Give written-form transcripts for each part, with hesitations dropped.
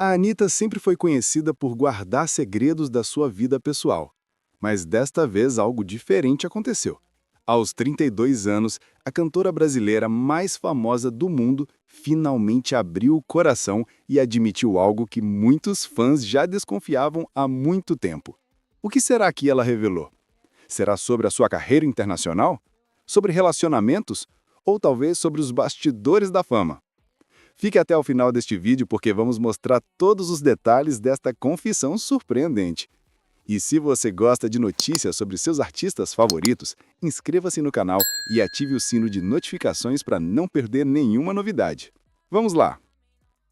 A Anitta sempre foi conhecida por guardar segredos da sua vida pessoal. Mas desta vez algo diferente aconteceu. Aos 32 anos, a cantora brasileira mais famosa do mundo finalmente abriu o coração e admitiu algo que muitos fãs já desconfiavam há muito tempo. O que será que ela revelou? Será sobre a sua carreira internacional? Sobre relacionamentos? Ou talvez sobre os bastidores da fama? Fique até o final deste vídeo porque vamos mostrar todos os detalhes desta confissão surpreendente. E se você gosta de notícias sobre seus artistas favoritos, inscreva-se no canal e ative o sino de notificações para não perder nenhuma novidade. Vamos lá!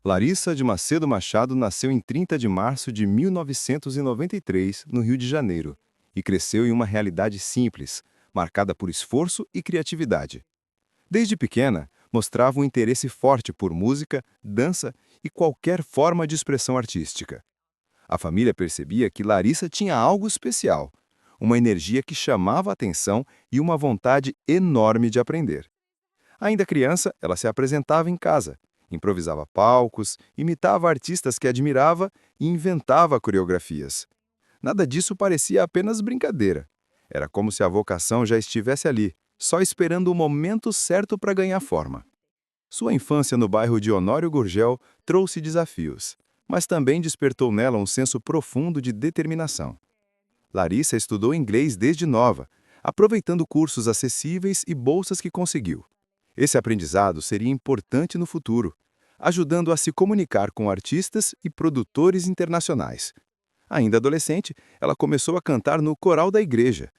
Larissa de Macedo Machado nasceu em 30 de março de 1993, no Rio de Janeiro, e cresceu em uma realidade simples, marcada por esforço e criatividade. Desde pequena, mostrava um interesse forte por música, dança e qualquer forma de expressão artística. A família percebia que Larissa tinha algo especial, uma energia que chamava a atenção e uma vontade enorme de aprender. Ainda criança, ela se apresentava em casa, improvisava palcos, imitava artistas que admirava e inventava coreografias. Nada disso parecia apenas brincadeira. Era como se a vocação já estivesse ali, só esperando o momento certo para ganhar forma. Sua infância no bairro de Honório Gurgel trouxe desafios, mas também despertou nela um senso profundo de determinação. Larissa estudou inglês desde nova, aproveitando cursos acessíveis e bolsas que conseguiu. Esse aprendizado seria importante no futuro, ajudando a se comunicar com artistas e produtores internacionais. Ainda adolescente, ela começou a cantar no coral da igreja.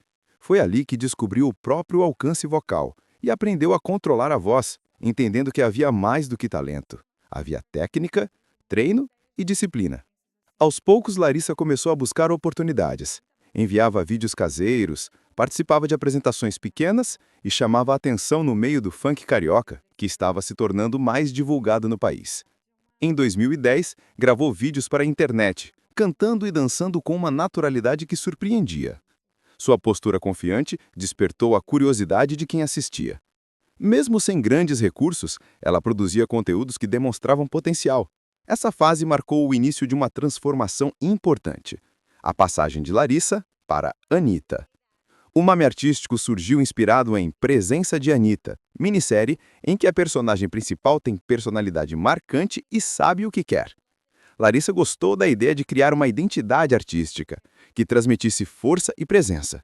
Foi ali que descobriu o próprio alcance vocal e aprendeu a controlar a voz, entendendo que havia mais do que talento. Havia técnica, treino e disciplina. Aos poucos, Larissa começou a buscar oportunidades. Enviava vídeos caseiros, participava de apresentações pequenas e chamava a atenção no meio do funk carioca, que estava se tornando mais divulgado no país. Em 2010, gravou vídeos para a internet, cantando e dançando com uma naturalidade que surpreendia. Sua postura confiante despertou a curiosidade de quem assistia. Mesmo sem grandes recursos, ela produzia conteúdos que demonstravam potencial. Essa fase marcou o início de uma transformação importante: a passagem de Larissa para Anitta. O nome artístico surgiu inspirado em Presença de Anitta, minissérie em que a personagem principal tem personalidade marcante e sabe o que quer. Larissa gostou da ideia de criar uma identidade artística, que transmitisse força e presença.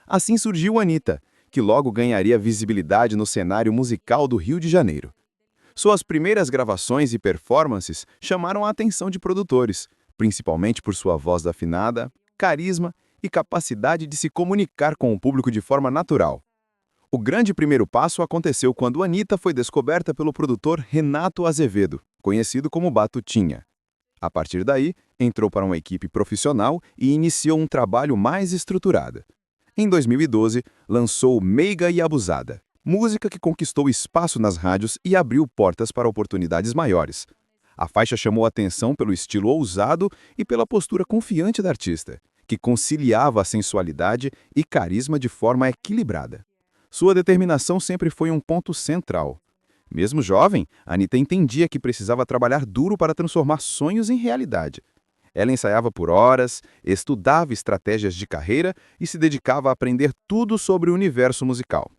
Assim surgiu Anitta, que logo ganharia visibilidade no cenário musical do Rio de Janeiro. Suas primeiras gravações e performances chamaram a atenção de produtores, principalmente por sua voz afinada, carisma e capacidade de se comunicar com o público de forma natural. O grande primeiro passo aconteceu quando Anitta foi descoberta pelo produtor Renato Azevedo, conhecido como Batutinha. A partir daí, entrou para uma equipe profissional e iniciou um trabalho mais estruturado. Em 2012, lançou Meiga e Abusada, música que conquistou espaço nas rádios e abriu portas para oportunidades maiores. A faixa chamou atenção pelo estilo ousado e pela postura confiante da artista, que conciliava a sensualidade e carisma de forma equilibrada. Sua determinação sempre foi um ponto central. Mesmo jovem, Anitta entendia que precisava trabalhar duro para transformar sonhos em realidade. Ela ensaiava por horas, estudava estratégias de carreira e se dedicava a aprender tudo sobre o universo musical.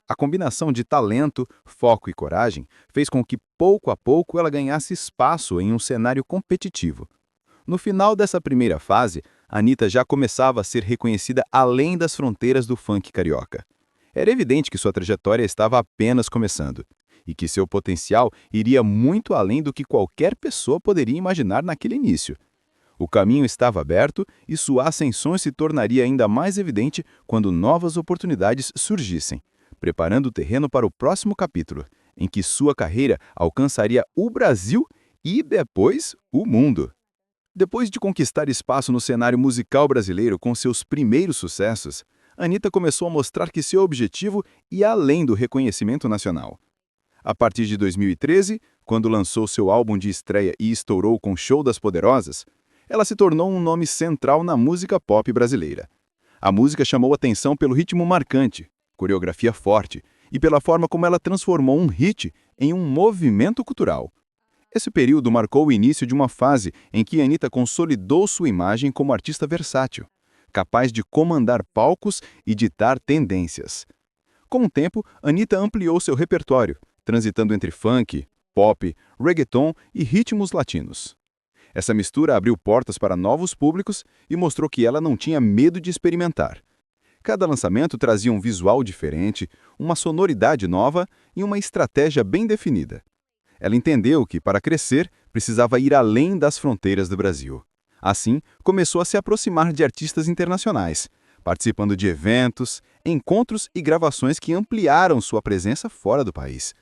A combinação de talento, foco e coragem fez com que, pouco a pouco, ela ganhasse espaço em um cenário competitivo. No final dessa primeira fase, Anitta já começava a ser reconhecida além das fronteiras do funk carioca. Era evidente que sua trajetória estava apenas começando, e que seu potencial iria muito além do que qualquer pessoa poderia imaginar naquele início. O caminho estava aberto e sua ascensão se tornaria ainda mais evidente quando novas oportunidades surgissem, preparando o terreno para o próximo capítulo, em que sua carreira alcançaria o Brasil e, depois, o mundo. Depois de conquistar espaço no cenário musical brasileiro com seus primeiros sucessos, Anitta começou a mostrar que seu objetivo ia além do reconhecimento nacional. A partir de 2013, quando lançou seu álbum de estreia e estourou com Show das Poderosas, ela se tornou um nome central na música pop brasileira. A música chamou atenção pelo ritmo marcante, coreografia forte e pela forma como ela transformou um hit em um movimento cultural. Esse período marcou o início de uma fase em que Anitta consolidou sua imagem como artista versátil, capaz de comandar palcos e ditar tendências. Com o tempo, Anitta ampliou seu repertório, transitando entre funk, pop, reggaeton e ritmos latinos. Essa mistura abriu portas para novos públicos e mostrou que ela não tinha medo de experimentar. Cada lançamento trazia um visual diferente, uma sonoridade nova e uma estratégia bem definida. Ela entendeu que, para crescer, precisava ir além das fronteiras do Brasil. Assim, começou a se aproximar de artistas internacionais, participando de eventos, encontros e gravações que ampliaram sua presença fora do país.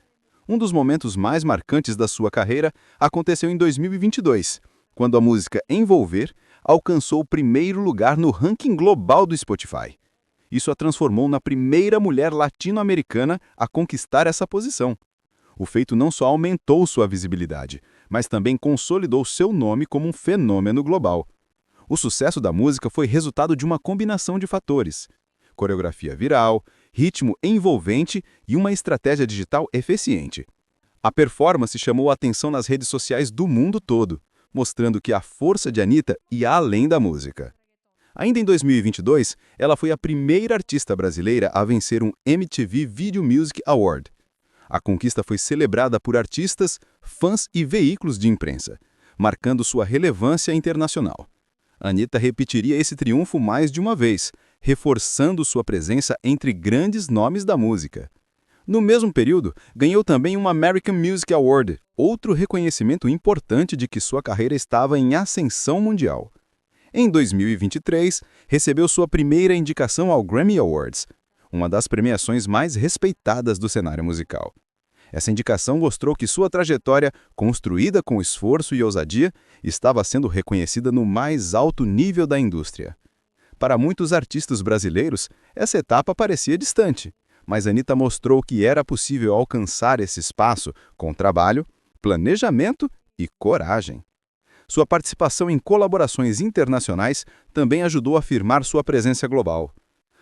Um dos momentos mais marcantes da sua carreira aconteceu em 2022, quando a música Envolver alcançou o primeiro lugar no ranking global do Spotify. Isso a transformou na primeira mulher latino-americana a conquistar essa posição. O feito não só aumentou sua visibilidade, mas também consolidou seu nome como um fenômeno global. O sucesso da música foi resultado de uma combinação de fatores: coreografia viral, ritmo envolvente e uma estratégia digital eficiente. A performance chamou a atenção nas redes sociais do mundo todo, mostrando que a força de Anitta ia além da música. Ainda em 2022, ela foi a primeira artista brasileira a vencer um MTV Video Music Award. A conquista foi celebrada por artistas, fãs e veículos de imprensa, marcando sua relevância internacional. Anitta repetiria esse triunfo mais de uma vez, reforçando sua presença entre grandes nomes da música. No mesmo período, ganhou também um American Music Award, outro reconhecimento importante de que sua carreira estava em ascensão mundial. Em 2023, recebeu sua primeira indicação ao Grammy Awards, uma das premiações mais respeitadas do cenário musical. Essa indicação mostrou que sua trajetória, construída com esforço e ousadia, estava sendo reconhecida no mais alto nível da indústria. Para muitos artistas brasileiros, essa etapa parecia distante, mas Anitta mostrou que era possível alcançar esse espaço com trabalho, planejamento e coragem. Sua participação em colaborações internacionais também ajudou a firmar sua presença global.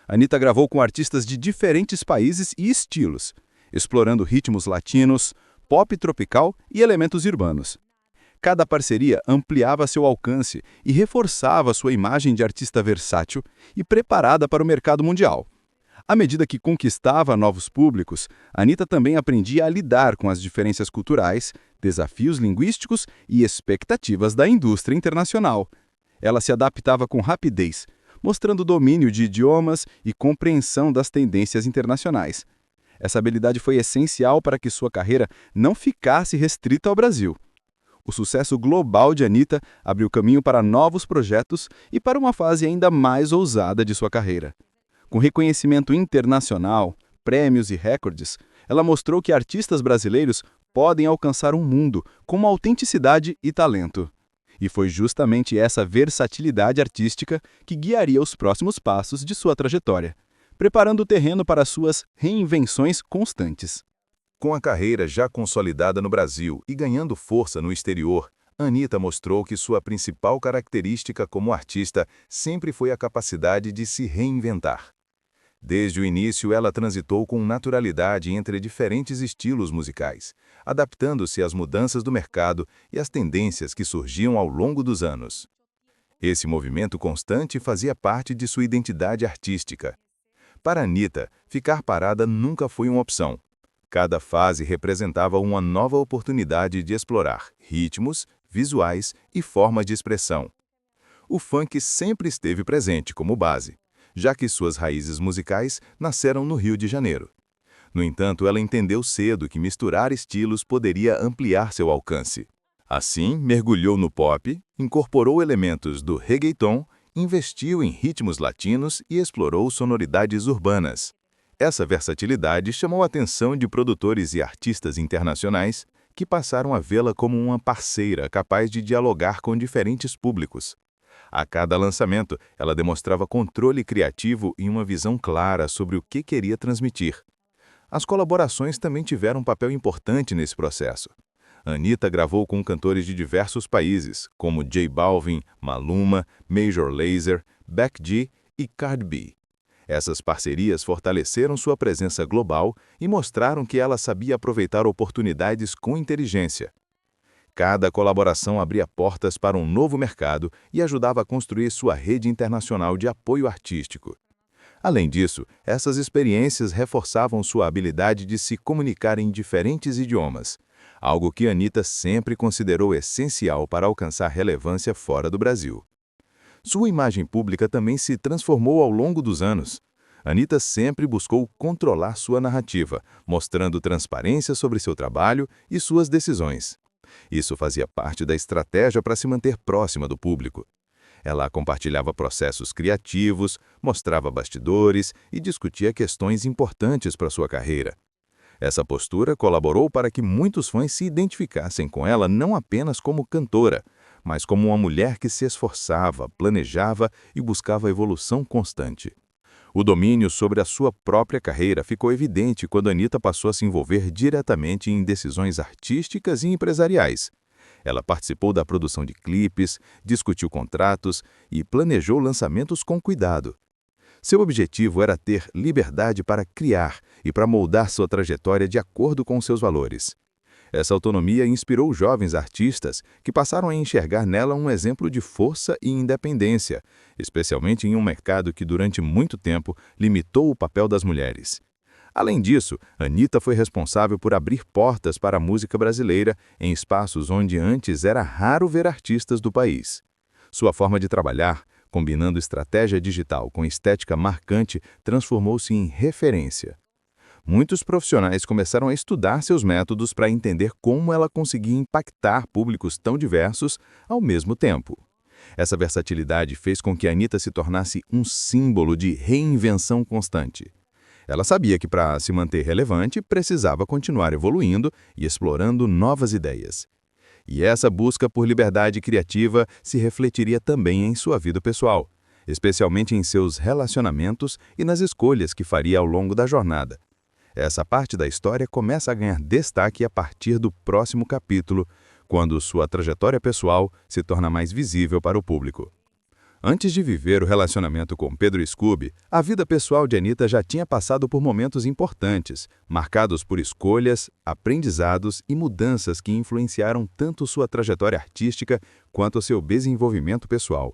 Anitta gravou com artistas de diferentes países e estilos, explorando ritmos latinos, pop tropical e elementos urbanos. Cada parceria ampliava seu alcance e reforçava sua imagem de artista versátil e preparada para o mercado mundial. À medida que conquistava novos públicos, Anitta também aprendia a lidar com as diferenças culturais, desafios linguísticos e expectativas da indústria internacional. Ela se adaptava com rapidez, mostrando domínio de idiomas e compreensão das tendências internacionais. Essa habilidade foi essencial para que sua carreira não ficasse restrita ao Brasil. O sucesso global de Anitta abriu caminho para novos projetos e para uma fase ainda mais ousada de sua carreira. Com reconhecimento internacional, prêmios e recordes, ela mostrou que artistas brasileiros podem alcançar um mundo com autenticidade e talento. E foi justamente essa versatilidade artística que guiaria os próximos passos de sua trajetória, preparando o terreno para suas reinvenções constantes. Com a carreira já consolidada no Brasil e ganhando força no exterior, Anitta mostrou que sua principal característica como artista sempre foi a capacidade de se reinventar. Desde o início, ela transitou com naturalidade entre diferentes estilos musicais, adaptando-se às mudanças do mercado e às tendências que surgiam ao longo dos anos. Esse movimento constante fazia parte de sua identidade artística. Para Anitta, ficar parada nunca foi uma opção. Cada fase representava uma nova oportunidade de explorar ritmos, visuais e formas de expressão. O funk sempre esteve presente como base, já que suas raízes musicais nasceram no Rio de Janeiro. No entanto, ela entendeu cedo que misturar estilos poderia ampliar seu alcance. Assim, mergulhou no pop, incorporou elementos do reggaeton, investiu em ritmos latinos e explorou sonoridades urbanas. Essa versatilidade chamou a atenção de produtores e artistas internacionais que passaram a vê-la como uma parceira capaz de dialogar com diferentes públicos. A cada lançamento, ela demonstrava controle criativo e uma visão clara sobre o que queria transmitir. As colaborações também tiveram um papel importante nesse processo. Anitta gravou com cantores de diversos países, como J Balvin, Maluma, Major Lazer, Beck G e Cardi B. Essas parcerias fortaleceram sua presença global e mostraram que ela sabia aproveitar oportunidades com inteligência. Cada colaboração abria portas para um novo mercado e ajudava a construir sua rede internacional de apoio artístico. Além disso, essas experiências reforçavam sua habilidade de se comunicar em diferentes idiomas, algo que Anitta sempre considerou essencial para alcançar relevância fora do Brasil. Sua imagem pública também se transformou ao longo dos anos. Anitta sempre buscou controlar sua narrativa, mostrando transparência sobre seu trabalho e suas decisões. Isso fazia parte da estratégia para se manter próxima do público. Ela compartilhava processos criativos, mostrava bastidores e discutia questões importantes para sua carreira. Essa postura colaborou para que muitos fãs se identificassem com ela não apenas como cantora, mas como uma mulher que se esforçava, planejava e buscava evolução constante. O domínio sobre a sua própria carreira ficou evidente quando Anitta passou a se envolver diretamente em decisões artísticas e empresariais. Ela participou da produção de clipes, discutiu contratos e planejou lançamentos com cuidado. Seu objetivo era ter liberdade para criar e para moldar sua trajetória de acordo com seus valores. Essa autonomia inspirou jovens artistas que passaram a enxergar nela um exemplo de força e independência, especialmente em um mercado que durante muito tempo limitou o papel das mulheres. Além disso, Anitta foi responsável por abrir portas para a música brasileira em espaços onde antes era raro ver artistas do país. Sua forma de trabalhar, combinando estratégia digital com estética marcante, transformou-se em referência. Muitos profissionais começaram a estudar seus métodos para entender como ela conseguia impactar públicos tão diversos ao mesmo tempo. Essa versatilidade fez com que Anitta se tornasse um símbolo de reinvenção constante. Ela sabia que para se manter relevante, precisava continuar evoluindo e explorando novas ideias. E essa busca por liberdade criativa se refletiria também em sua vida pessoal, especialmente em seus relacionamentos e nas escolhas que faria ao longo da jornada. Essa parte da história começa a ganhar destaque a partir do próximo capítulo, quando sua trajetória pessoal se torna mais visível para o público. Antes de viver o relacionamento com Pedro Scooby, a vida pessoal de Anitta já tinha passado por momentos importantes, marcados por escolhas, aprendizados e mudanças que influenciaram tanto sua trajetória artística quanto seu desenvolvimento pessoal.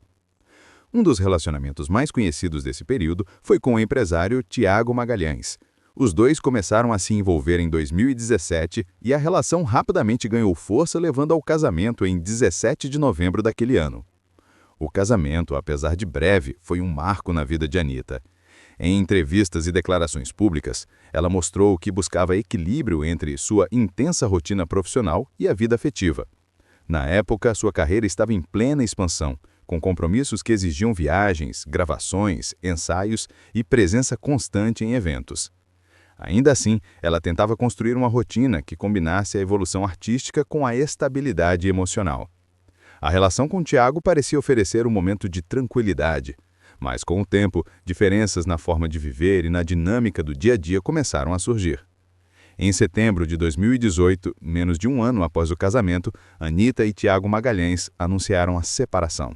Um dos relacionamentos mais conhecidos desse período foi com o empresário Thiago Magalhães. Os dois começaram a se envolver em 2017 e a relação rapidamente ganhou força, levando ao casamento em 17 de novembro daquele ano. O casamento, apesar de breve, foi um marco na vida de Anitta. Em entrevistas e declarações públicas, ela mostrou que buscava equilíbrio entre sua intensa rotina profissional e a vida afetiva. Na época, sua carreira estava em plena expansão, com compromissos que exigiam viagens, gravações, ensaios e presença constante em eventos. Ainda assim, ela tentava construir uma rotina que combinasse a evolução artística com a estabilidade emocional. A relação com Thiago parecia oferecer um momento de tranquilidade, mas com o tempo, diferenças na forma de viver e na dinâmica do dia a dia começaram a surgir. Em setembro de 2018, menos de um ano após o casamento, Anitta e Thiago Magalhães anunciaram a separação.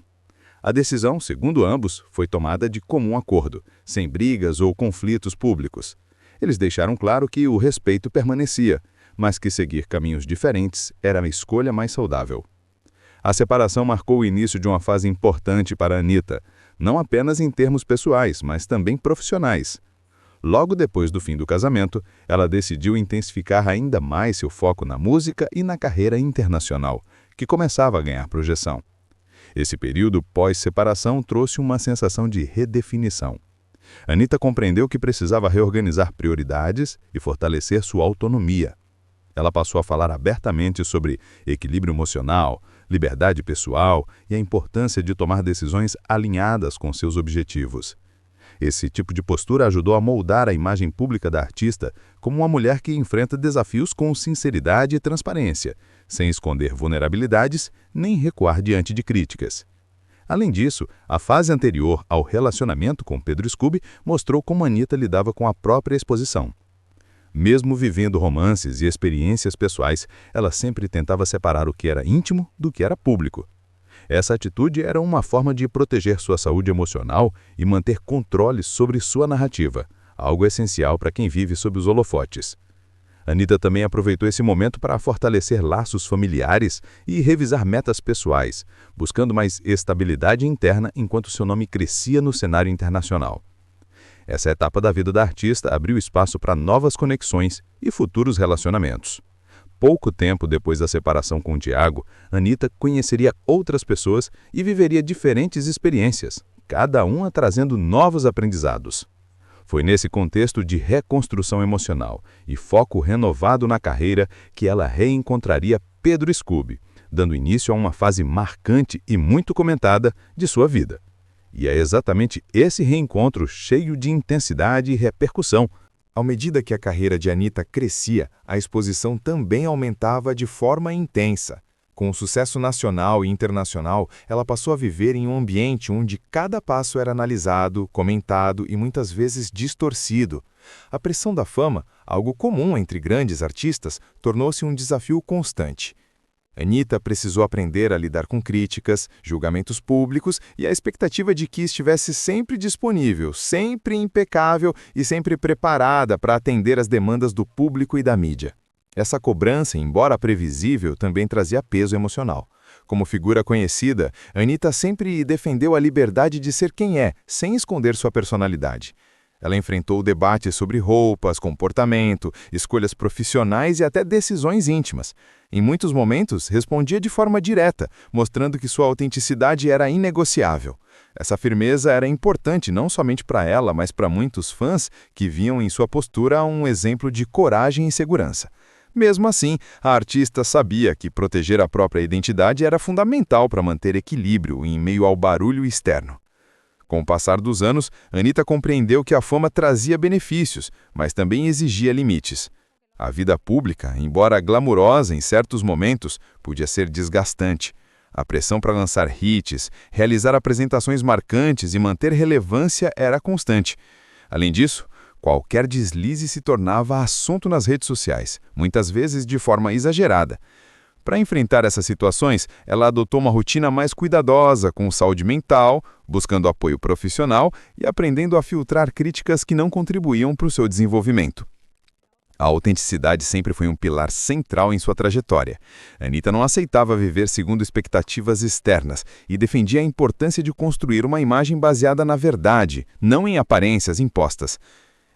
A decisão, segundo ambos, foi tomada de comum acordo, sem brigas ou conflitos públicos. Eles deixaram claro que o respeito permanecia, mas que seguir caminhos diferentes era a escolha mais saudável. A separação marcou o início de uma fase importante para Anitta, não apenas em termos pessoais, mas também profissionais. Logo depois do fim do casamento, ela decidiu intensificar ainda mais seu foco na música e na carreira internacional, que começava a ganhar projeção. Esse período pós-separação trouxe uma sensação de redefinição. Anitta compreendeu que precisava reorganizar prioridades e fortalecer sua autonomia. Ela passou a falar abertamente sobre equilíbrio emocional, liberdade pessoal e a importância de tomar decisões alinhadas com seus objetivos. Esse tipo de postura ajudou a moldar a imagem pública da artista como uma mulher que enfrenta desafios com sinceridade e transparência, sem esconder vulnerabilidades nem recuar diante de críticas. Além disso, a fase anterior ao relacionamento com Pedro Scooby mostrou como Anitta lidava com a própria exposição. Mesmo vivendo romances e experiências pessoais, ela sempre tentava separar o que era íntimo do que era público. Essa atitude era uma forma de proteger sua saúde emocional e manter controle sobre sua narrativa, algo essencial para quem vive sob os holofotes. Anitta também aproveitou esse momento para fortalecer laços familiares e revisar metas pessoais, buscando mais estabilidade interna enquanto seu nome crescia no cenário internacional. Essa etapa da vida da artista abriu espaço para novas conexões e futuros relacionamentos. Pouco tempo depois da separação com Thiago, Anitta conheceria outras pessoas e viveria diferentes experiências, cada uma trazendo novos aprendizados. Foi nesse contexto de reconstrução emocional e foco renovado na carreira que ela reencontraria Pedro Scooby, dando início a uma fase marcante e muito comentada de sua vida. E é exatamente esse reencontro cheio de intensidade e repercussão. À medida que a carreira de Anitta crescia, a exposição também aumentava de forma intensa. Com o sucesso nacional e internacional, ela passou a viver em um ambiente onde cada passo era analisado, comentado e muitas vezes distorcido. A pressão da fama, algo comum entre grandes artistas, tornou-se um desafio constante. Anitta precisou aprender a lidar com críticas, julgamentos públicos e a expectativa de que estivesse sempre disponível, sempre impecável e sempre preparada para atender às demandas do público e da mídia. Essa cobrança, embora previsível, também trazia peso emocional. Como figura conhecida, Anitta sempre defendeu a liberdade de ser quem é, sem esconder sua personalidade. Ela enfrentou debates sobre roupas, comportamento, escolhas profissionais e até decisões íntimas. Em muitos momentos, respondia de forma direta, mostrando que sua autenticidade era inegociável. Essa firmeza era importante não somente para ela, mas para muitos fãs que viam em sua postura um exemplo de coragem e segurança. Mesmo assim, a artista sabia que proteger a própria identidade era fundamental para manter equilíbrio em meio ao barulho externo. Com o passar dos anos, Anitta compreendeu que a fama trazia benefícios, mas também exigia limites. A vida pública, embora glamurosa em certos momentos, podia ser desgastante. A pressão para lançar hits, realizar apresentações marcantes e manter relevância era constante. Além disso, qualquer deslize se tornava assunto nas redes sociais, muitas vezes de forma exagerada. Para enfrentar essas situações, ela adotou uma rotina mais cuidadosa com saúde mental, buscando apoio profissional e aprendendo a filtrar críticas que não contribuíam para o seu desenvolvimento. A autenticidade sempre foi um pilar central em sua trajetória. Anitta não aceitava viver segundo expectativas externas e defendia a importância de construir uma imagem baseada na verdade, não em aparências impostas.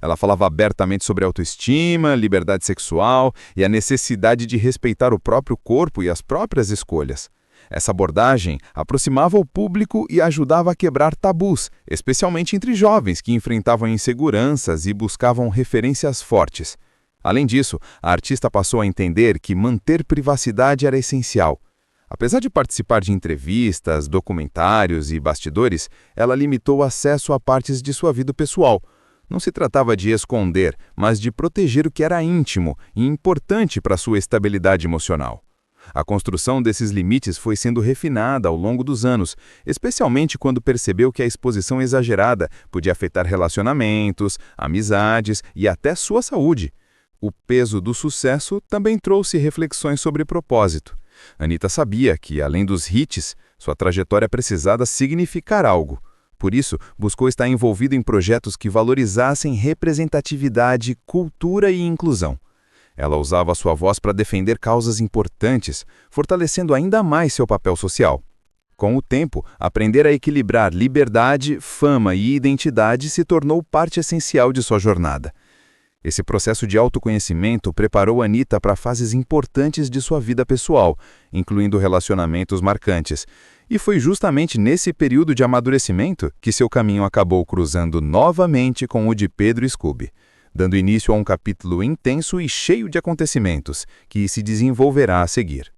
Ela falava abertamente sobre autoestima, liberdade sexual e a necessidade de respeitar o próprio corpo e as próprias escolhas. Essa abordagem aproximava o público e ajudava a quebrar tabus, especialmente entre jovens que enfrentavam inseguranças e buscavam referências fortes. Além disso, a artista passou a entender que manter privacidade era essencial. Apesar de participar de entrevistas, documentários e bastidores, ela limitou o acesso a partes de sua vida pessoal. Não se tratava de esconder, mas de proteger o que era íntimo e importante para sua estabilidade emocional. A construção desses limites foi sendo refinada ao longo dos anos, especialmente quando percebeu que a exposição exagerada podia afetar relacionamentos, amizades e até sua saúde. O peso do sucesso também trouxe reflexões sobre propósito. Anitta sabia que, além dos hits, sua trajetória precisava significar algo. Por isso, buscou estar envolvido em projetos que valorizassem representatividade, cultura e inclusão. Ela usava sua voz para defender causas importantes, fortalecendo ainda mais seu papel social. Com o tempo, aprender a equilibrar liberdade, fama e identidade se tornou parte essencial de sua jornada. Esse processo de autoconhecimento preparou Anitta para fases importantes de sua vida pessoal, incluindo relacionamentos marcantes. E foi justamente nesse período de amadurecimento que seu caminho acabou cruzando novamente com o de Pedro Scooby, dando início a um capítulo intenso e cheio de acontecimentos, que se desenvolverá a seguir.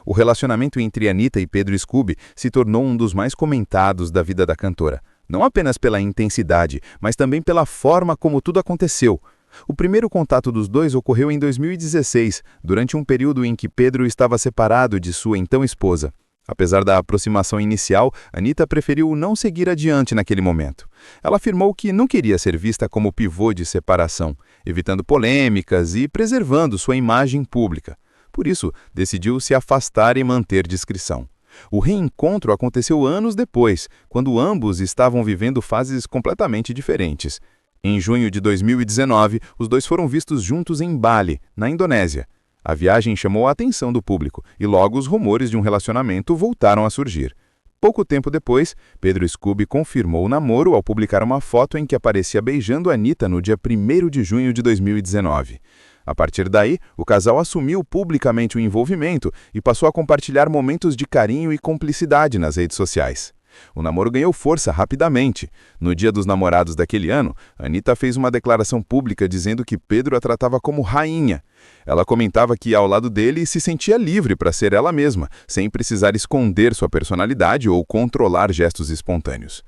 O relacionamento entre Anitta e Pedro Scooby se tornou um dos mais comentados da vida da cantora, não apenas pela intensidade, mas também pela forma como tudo aconteceu. O primeiro contato dos dois ocorreu em 2016, durante um período em que Pedro estava separado de sua então esposa. Apesar da aproximação inicial, Anitta preferiu não seguir adiante naquele momento. Ela afirmou que não queria ser vista como pivô de separação, evitando polêmicas e preservando sua imagem pública. Por isso, decidiu se afastar e manter discrição. O reencontro aconteceu anos depois, quando ambos estavam vivendo fases completamente diferentes. Em junho de 2019, os dois foram vistos juntos em Bali, na Indonésia. A viagem chamou a atenção do público e logo os rumores de um relacionamento voltaram a surgir. Pouco tempo depois, Pedro Scooby confirmou o namoro ao publicar uma foto em que aparecia beijando Anitta no dia 1º de junho de 2019. A partir daí, o casal assumiu publicamente o envolvimento e passou a compartilhar momentos de carinho e cumplicidade nas redes sociais. O namoro ganhou força rapidamente. No Dia dos Namorados daquele ano, Anitta fez uma declaração pública dizendo que Pedro a tratava como rainha. Ela comentava que, ao lado dele, se sentia livre para ser ela mesma, sem precisar esconder sua personalidade ou controlar gestos espontâneos.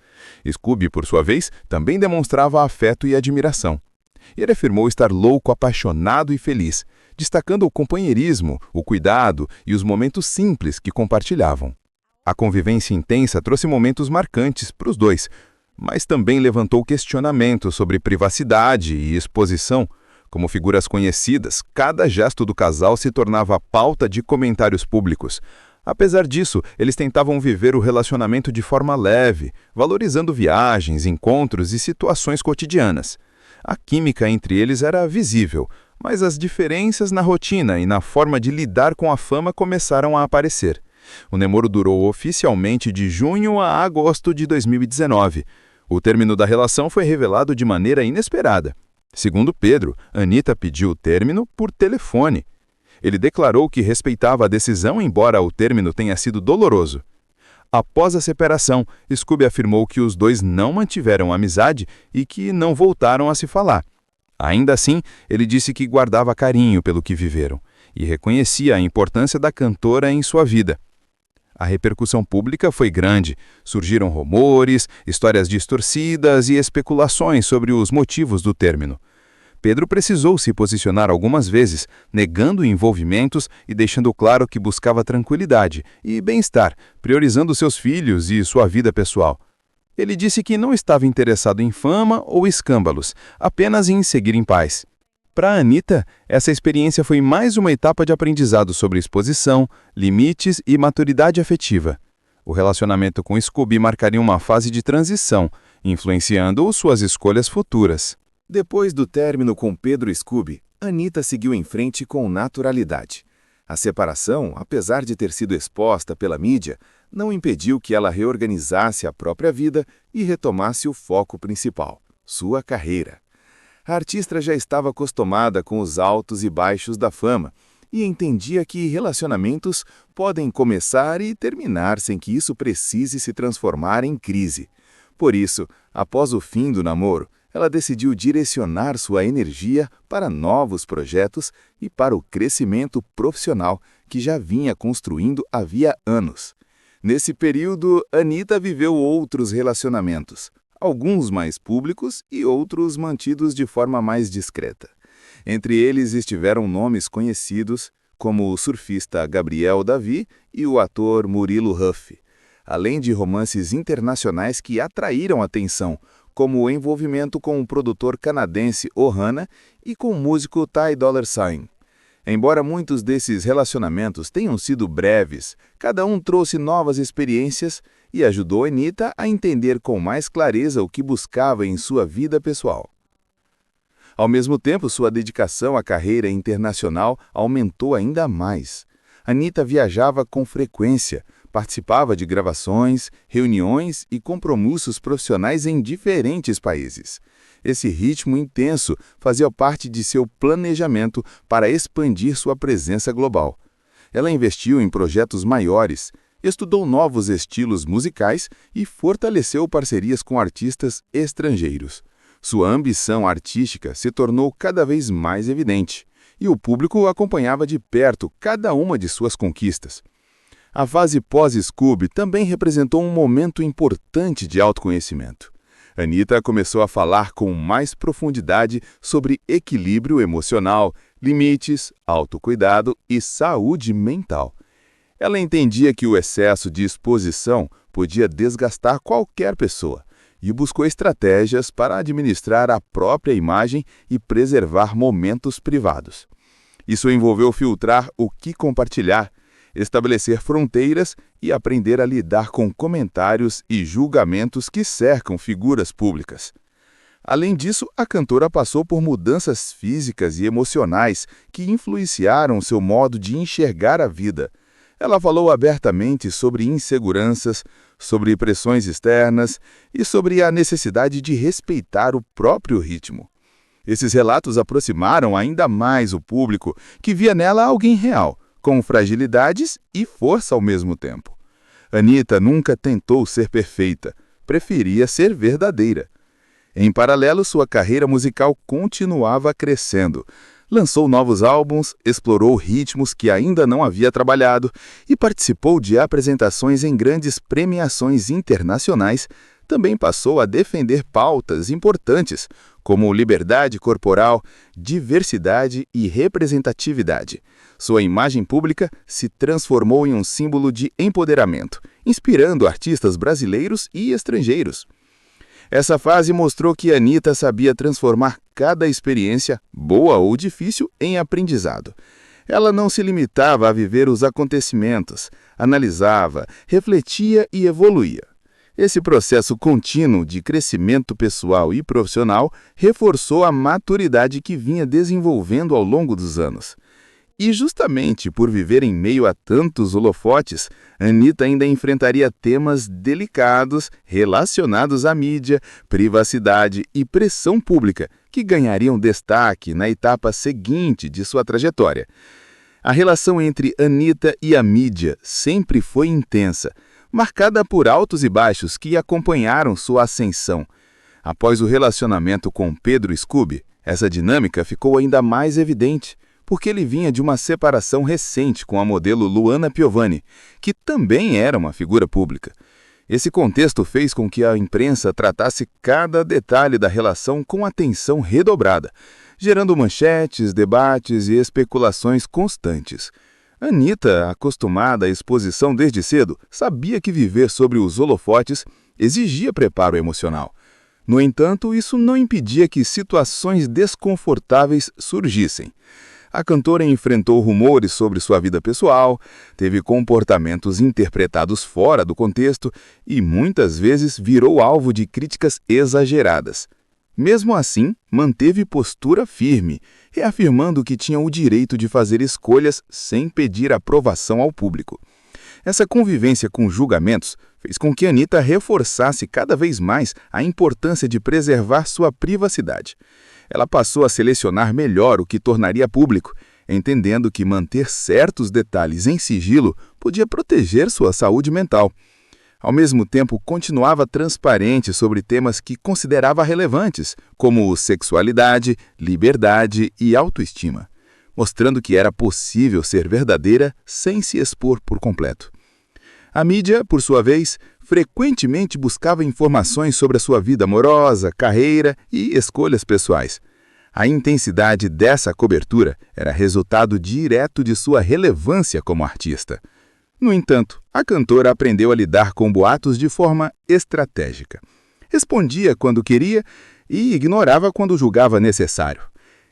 Scooby, por sua vez, também demonstrava afeto e admiração. Ele afirmou estar louco, apaixonado e feliz, destacando o companheirismo, o cuidado e os momentos simples que compartilhavam. A convivência intensa trouxe momentos marcantes para os dois, mas também levantou questionamentos sobre privacidade e exposição. Como figuras conhecidas, cada gesto do casal se tornava pauta de comentários públicos. Apesar disso, eles tentavam viver o relacionamento de forma leve, valorizando viagens, encontros e situações cotidianas. A química entre eles era visível, mas as diferenças na rotina e na forma de lidar com a fama começaram a aparecer. O namoro durou oficialmente de junho a agosto de 2019. O término da relação foi revelado de maneira inesperada. Segundo Pedro, Anitta pediu o término por telefone. Ele declarou que respeitava a decisão, embora o término tenha sido doloroso. Após a separação, Scooby afirmou que os dois não mantiveram amizade e que não voltaram a se falar. Ainda assim, ele disse que guardava carinho pelo que viveram e reconhecia a importância da cantora em sua vida. A repercussão pública foi grande. Surgiram rumores, histórias distorcidas e especulações sobre os motivos do término. Pedro precisou se posicionar algumas vezes, negando envolvimentos e deixando claro que buscava tranquilidade e bem-estar, priorizando seus filhos e sua vida pessoal. Ele disse que não estava interessado em fama ou escândalos, apenas em seguir em paz. Para Anitta, essa experiência foi mais uma etapa de aprendizado sobre exposição, limites e maturidade afetiva. O relacionamento com Scooby marcaria uma fase de transição, influenciando suas escolhas futuras. Depois do término com Pedro Scooby, Anitta seguiu em frente com naturalidade. A separação, apesar de ter sido exposta pela mídia, não impediu que ela reorganizasse a própria vida e retomasse o foco principal, sua carreira. A artista já estava acostumada com os altos e baixos da fama e entendia que relacionamentos podem começar e terminar sem que isso precise se transformar em crise. Por isso, após o fim do namoro, ela decidiu direcionar sua energia para novos projetos e para o crescimento profissional que já vinha construindo havia anos. Nesse período, Anitta viveu outros relacionamentos, alguns mais públicos e outros mantidos de forma mais discreta. Entre eles estiveram nomes conhecidos, como o surfista Gabriel Davi e o ator Murilo Huff, além de romances internacionais que atraíram atenção, como o envolvimento com o produtor canadense Ohana e com o músico Ty Dolla $ign. Embora muitos desses relacionamentos tenham sido breves, cada um trouxe novas experiências e ajudou Anitta a entender com mais clareza o que buscava em sua vida pessoal. Ao mesmo tempo, sua dedicação à carreira internacional aumentou ainda mais. Anitta viajava com frequência, participava de gravações, reuniões e compromissos profissionais em diferentes países. Esse ritmo intenso fazia parte de seu planejamento para expandir sua presença global. Ela investiu em projetos maiores, estudou novos estilos musicais e fortaleceu parcerias com artistas estrangeiros. Sua ambição artística se tornou cada vez mais evidente, e o público acompanhava de perto cada uma de suas conquistas. A fase pós-Scooby também representou um momento importante de autoconhecimento. Anitta começou a falar com mais profundidade sobre equilíbrio emocional, limites, autocuidado e saúde mental. Ela entendia que o excesso de exposição podia desgastar qualquer pessoa e buscou estratégias para administrar a própria imagem e preservar momentos privados. Isso envolveu filtrar o que compartilhar, estabelecer fronteiras e aprender a lidar com comentários e julgamentos que cercam figuras públicas. Além disso, a cantora passou por mudanças físicas e emocionais que influenciaram seu modo de enxergar a vida. Ela falou abertamente sobre inseguranças, sobre pressões externas e sobre a necessidade de respeitar o próprio ritmo. Esses relatos aproximaram ainda mais o público, que via nela alguém real, com fragilidades e força ao mesmo tempo. Anitta nunca tentou ser perfeita, preferia ser verdadeira. Em paralelo, sua carreira musical continuava crescendo. Lançou novos álbuns, explorou ritmos que ainda não havia trabalhado e participou de apresentações em grandes premiações internacionais. Também passou a defender pautas importantes, como liberdade corporal, diversidade e representatividade. Sua imagem pública se transformou em um símbolo de empoderamento, inspirando artistas brasileiros e estrangeiros. Essa fase mostrou que Anitta sabia transformar cada experiência, boa ou difícil, em aprendizado. Ela não se limitava a viver os acontecimentos, analisava, refletia e evoluía. Esse processo contínuo de crescimento pessoal e profissional reforçou a maturidade que vinha desenvolvendo ao longo dos anos. E justamente por viver em meio a tantos holofotes, Anitta ainda enfrentaria temas delicados relacionados à mídia, privacidade e pressão pública, que ganhariam destaque na etapa seguinte de sua trajetória. A relação entre Anitta e a mídia sempre foi intensa, marcada por altos e baixos que acompanharam sua ascensão. Após o relacionamento com Pedro Scooby, essa dinâmica ficou ainda mais evidente, porque ele vinha de uma separação recente com a modelo Luana Piovani, que também era uma figura pública. Esse contexto fez com que a imprensa tratasse cada detalhe da relação com atenção redobrada, gerando manchetes, debates e especulações constantes. Anitta, acostumada à exposição desde cedo, sabia que viver sobre os holofotes exigia preparo emocional. No entanto, isso não impedia que situações desconfortáveis surgissem. A cantora enfrentou rumores sobre sua vida pessoal, teve comportamentos interpretados fora do contexto e muitas vezes virou alvo de críticas exageradas. Mesmo assim, manteve postura firme, reafirmando que tinha o direito de fazer escolhas sem pedir aprovação ao público. Essa convivência com julgamentos fez com que Anitta reforçasse cada vez mais a importância de preservar sua privacidade. Ela passou a selecionar melhor o que tornaria público, entendendo que manter certos detalhes em sigilo podia proteger sua saúde mental. Ao mesmo tempo, continuava transparente sobre temas que considerava relevantes, como sexualidade, liberdade e autoestima, mostrando que era possível ser verdadeira sem se expor por completo. A mídia, por sua vez, frequentemente buscava informações sobre a sua vida amorosa, carreira e escolhas pessoais. A intensidade dessa cobertura era resultado direto de sua relevância como artista. No entanto, a cantora aprendeu a lidar com boatos de forma estratégica. Respondia quando queria e ignorava quando julgava necessário.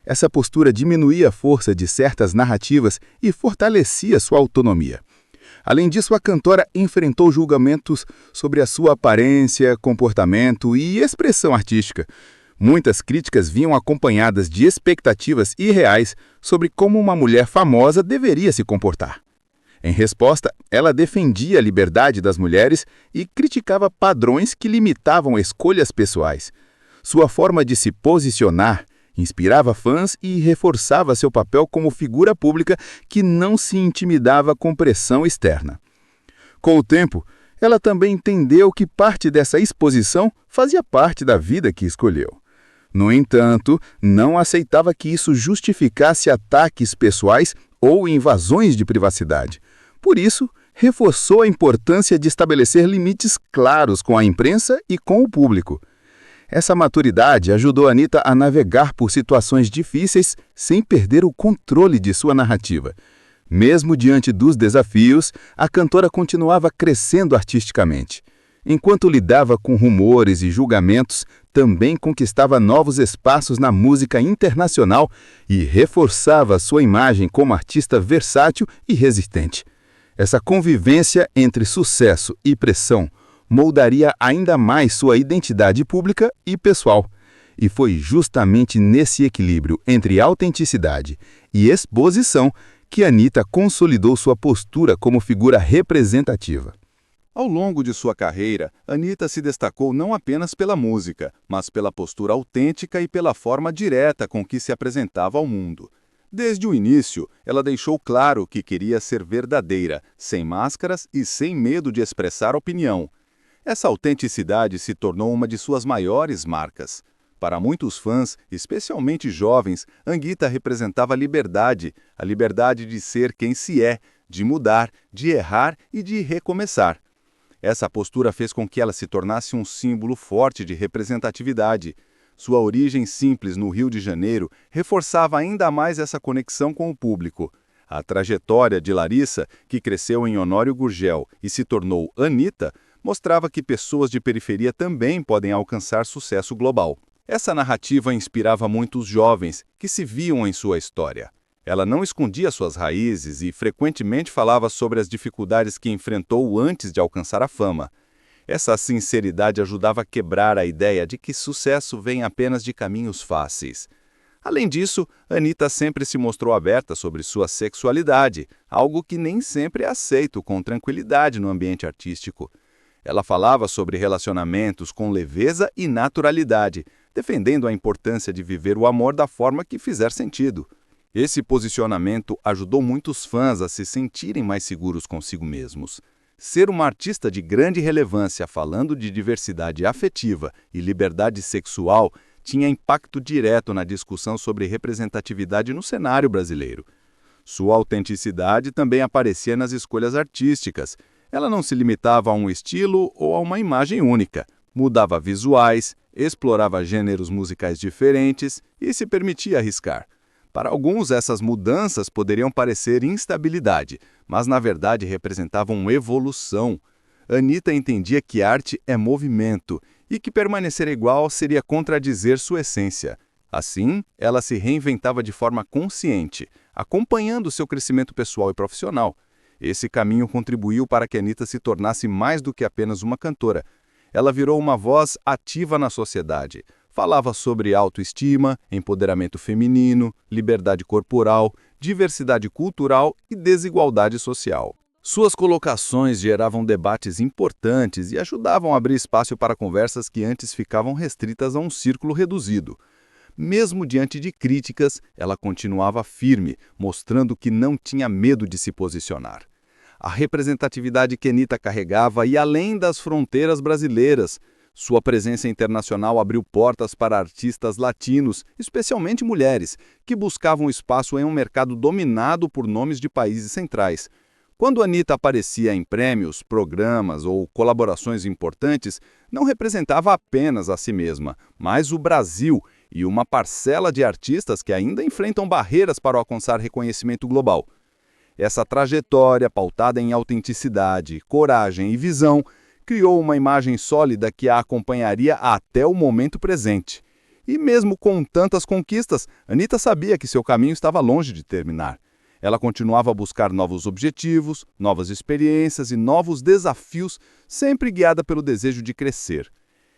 Essa postura diminuía a força de certas narrativas e fortalecia sua autonomia. Além disso, a cantora enfrentou julgamentos sobre a sua aparência, comportamento e expressão artística. Muitas críticas vinham acompanhadas de expectativas irreais sobre como uma mulher famosa deveria se comportar. Em resposta, ela defendia a liberdade das mulheres e criticava padrões que limitavam escolhas pessoais. Sua forma de se posicionar inspirava fãs e reforçava seu papel como figura pública que não se intimidava com pressão externa. Com o tempo, ela também entendeu que parte dessa exposição fazia parte da vida que escolheu. No entanto, não aceitava que isso justificasse ataques pessoais ou invasões de privacidade. Por isso, reforçou a importância de estabelecer limites claros com a imprensa e com o público. Essa maturidade ajudou Anitta a navegar por situações difíceis sem perder o controle de sua narrativa. Mesmo diante dos desafios, a cantora continuava crescendo artisticamente. Enquanto lidava com rumores e julgamentos, também conquistava novos espaços na música internacional e reforçava sua imagem como artista versátil e resistente. Essa convivência entre sucesso e pressão moldaria ainda mais sua identidade pública e pessoal. E foi justamente nesse equilíbrio entre autenticidade e exposição que Anitta consolidou sua postura como figura representativa. Ao longo de sua carreira, Anitta se destacou não apenas pela música, mas pela postura autêntica e pela forma direta com que se apresentava ao mundo. Desde o início, ela deixou claro que queria ser verdadeira, sem máscaras e sem medo de expressar opinião. Essa autenticidade se tornou uma de suas maiores marcas. Para muitos fãs, especialmente jovens, Anitta representava a liberdade de ser quem se é, de mudar, de errar e de recomeçar. Essa postura fez com que ela se tornasse um símbolo forte de representatividade. Sua origem simples no Rio de Janeiro reforçava ainda mais essa conexão com o público. A trajetória de Larissa, que cresceu em Honório Gurgel e se tornou Anitta, mostrava que pessoas de periferia também podem alcançar sucesso global. Essa narrativa inspirava muitos jovens que se viam em sua história. Ela não escondia suas raízes e frequentemente falava sobre as dificuldades que enfrentou antes de alcançar a fama. Essa sinceridade ajudava a quebrar a ideia de que sucesso vem apenas de caminhos fáceis. Além disso, Anitta sempre se mostrou aberta sobre sua sexualidade, algo que nem sempre é aceito com tranquilidade no ambiente artístico. Ela falava sobre relacionamentos com leveza e naturalidade, defendendo a importância de viver o amor da forma que fizer sentido. Esse posicionamento ajudou muitos fãs a se sentirem mais seguros consigo mesmos. Ser uma artista de grande relevância falando de diversidade afetiva e liberdade sexual tinha impacto direto na discussão sobre representatividade no cenário brasileiro. Sua autenticidade também aparecia nas escolhas artísticas. Ela não se limitava a um estilo ou a uma imagem única. Mudava visuais, explorava gêneros musicais diferentes e se permitia arriscar. Para alguns, essas mudanças poderiam parecer instabilidade, mas na verdade representavam evolução. Anitta entendia que arte é movimento e que permanecer igual seria contradizer sua essência. Assim, ela se reinventava de forma consciente, acompanhando seu crescimento pessoal e profissional. Esse caminho contribuiu para que Anitta se tornasse mais do que apenas uma cantora. Ela virou uma voz ativa na sociedade. Falava sobre autoestima, empoderamento feminino, liberdade corporal, diversidade cultural e desigualdade social. Suas colocações geravam debates importantes e ajudavam a abrir espaço para conversas que antes ficavam restritas a um círculo reduzido. Mesmo diante de críticas, ela continuava firme, mostrando que não tinha medo de se posicionar. A representatividade que Anitta carregava ia além das fronteiras brasileiras. Sua presença internacional abriu portas para artistas latinos, especialmente mulheres, que buscavam espaço em um mercado dominado por nomes de países centrais. Quando Anitta aparecia em prêmios, programas ou colaborações importantes, não representava apenas a si mesma, mas o Brasil e uma parcela de artistas que ainda enfrentam barreiras para alcançar reconhecimento global. Essa trajetória, pautada em autenticidade, coragem e visão, criou uma imagem sólida que a acompanharia até o momento presente. E mesmo com tantas conquistas, Anitta sabia que seu caminho estava longe de terminar. Ela continuava a buscar novos objetivos, novas experiências e novos desafios, sempre guiada pelo desejo de crescer.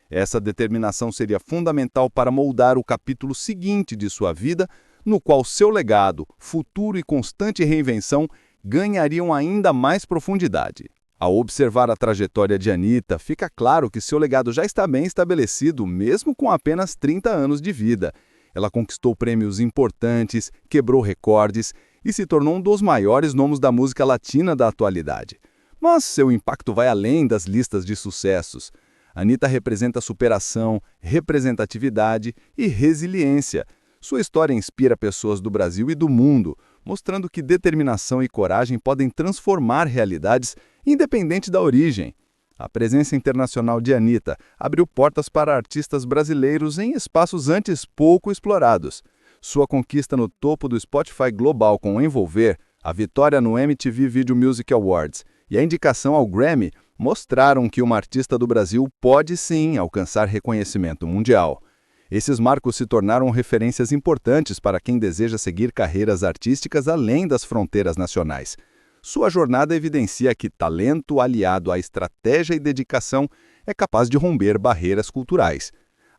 Essa determinação seria fundamental para moldar o capítulo seguinte de sua vida, no qual seu legado, futuro e constante reinvenção ganhariam ainda mais profundidade. Ao observar a trajetória de Anitta, fica claro que seu legado já está bem estabelecido, mesmo com apenas 30 anos de vida. Ela conquistou prêmios importantes, quebrou recordes e se tornou um dos maiores nomes da música latina da atualidade. Mas seu impacto vai além das listas de sucessos. Anitta representa superação, representatividade e resiliência. Sua história inspira pessoas do Brasil e do mundo, mostrando que determinação e coragem podem transformar realidades independente da origem. A presença internacional de Anitta abriu portas para artistas brasileiros em espaços antes pouco explorados. Sua conquista no topo do Spotify Global com Envolver, a vitória no MTV Video Music Awards e a indicação ao Grammy mostraram que uma artista do Brasil pode sim alcançar reconhecimento mundial. Esses marcos se tornaram referências importantes para quem deseja seguir carreiras artísticas além das fronteiras nacionais. Sua jornada evidencia que talento aliado à estratégia e dedicação é capaz de romper barreiras culturais.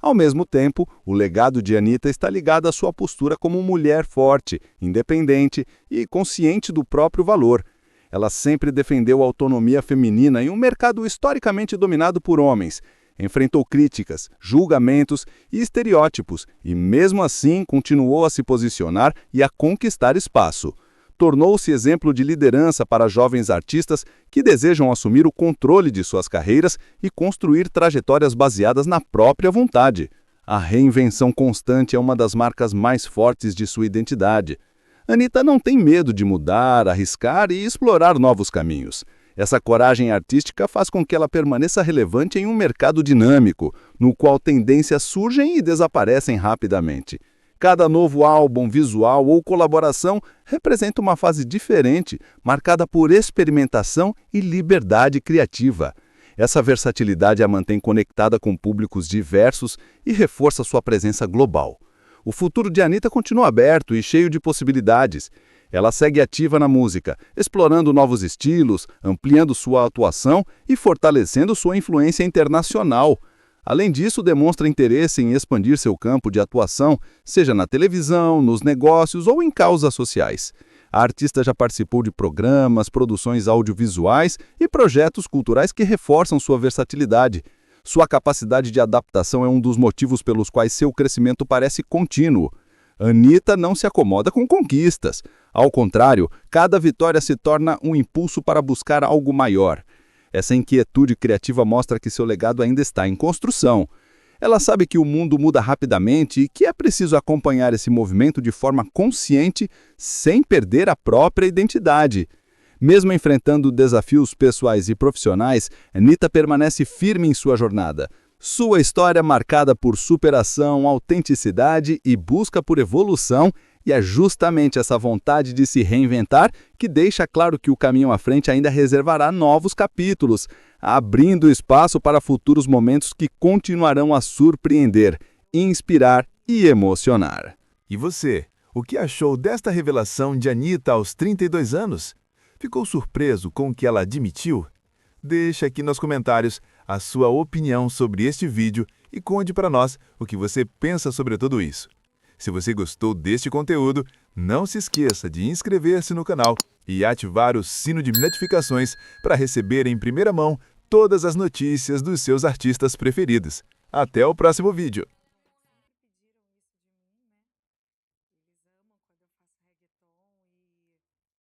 Ao mesmo tempo, o legado de Anitta está ligado à sua postura como mulher forte, independente e consciente do próprio valor. Ela sempre defendeu a autonomia feminina em um mercado historicamente dominado por homens. Enfrentou críticas, julgamentos e estereótipos e, mesmo assim, continuou a se posicionar e a conquistar espaço. Tornou-se exemplo de liderança para jovens artistas que desejam assumir o controle de suas carreiras e construir trajetórias baseadas na própria vontade. A reinvenção constante é uma das marcas mais fortes de sua identidade. Anitta não tem medo de mudar, arriscar e explorar novos caminhos. Essa coragem artística faz com que ela permaneça relevante em um mercado dinâmico, no qual tendências surgem e desaparecem rapidamente. Cada novo álbum, visual ou colaboração representa uma fase diferente, marcada por experimentação e liberdade criativa. Essa versatilidade a mantém conectada com públicos diversos e reforça sua presença global. O futuro de Anitta continua aberto e cheio de possibilidades. Ela segue ativa na música, explorando novos estilos, ampliando sua atuação e fortalecendo sua influência internacional. Além disso, demonstra interesse em expandir seu campo de atuação, seja na televisão, nos negócios ou em causas sociais. A artista já participou de programas, produções audiovisuais e projetos culturais que reforçam sua versatilidade. Sua capacidade de adaptação é um dos motivos pelos quais seu crescimento parece contínuo. Anitta não se acomoda com conquistas. Ao contrário, cada vitória se torna um impulso para buscar algo maior. Essa inquietude criativa mostra que seu legado ainda está em construção. Ela sabe que o mundo muda rapidamente e que é preciso acompanhar esse movimento de forma consciente, sem perder a própria identidade. Mesmo enfrentando desafios pessoais e profissionais, Anitta permanece firme em sua jornada. Sua história, marcada por superação, autenticidade e busca por evolução, e é justamente essa vontade de se reinventar que deixa claro que o caminho à frente ainda reservará novos capítulos, abrindo espaço para futuros momentos que continuarão a surpreender, inspirar e emocionar. E você, o que achou desta revelação de Anitta aos 32 anos? Ficou surpreso com o que ela admitiu? Deixe aqui nos comentários a sua opinião sobre este vídeo e conte para nós o que você pensa sobre tudo isso. Se você gostou deste conteúdo, não se esqueça de inscrever-se no canal e ativar o sino de notificações para receber em primeira mão todas as notícias dos seus artistas preferidos. Até o próximo vídeo!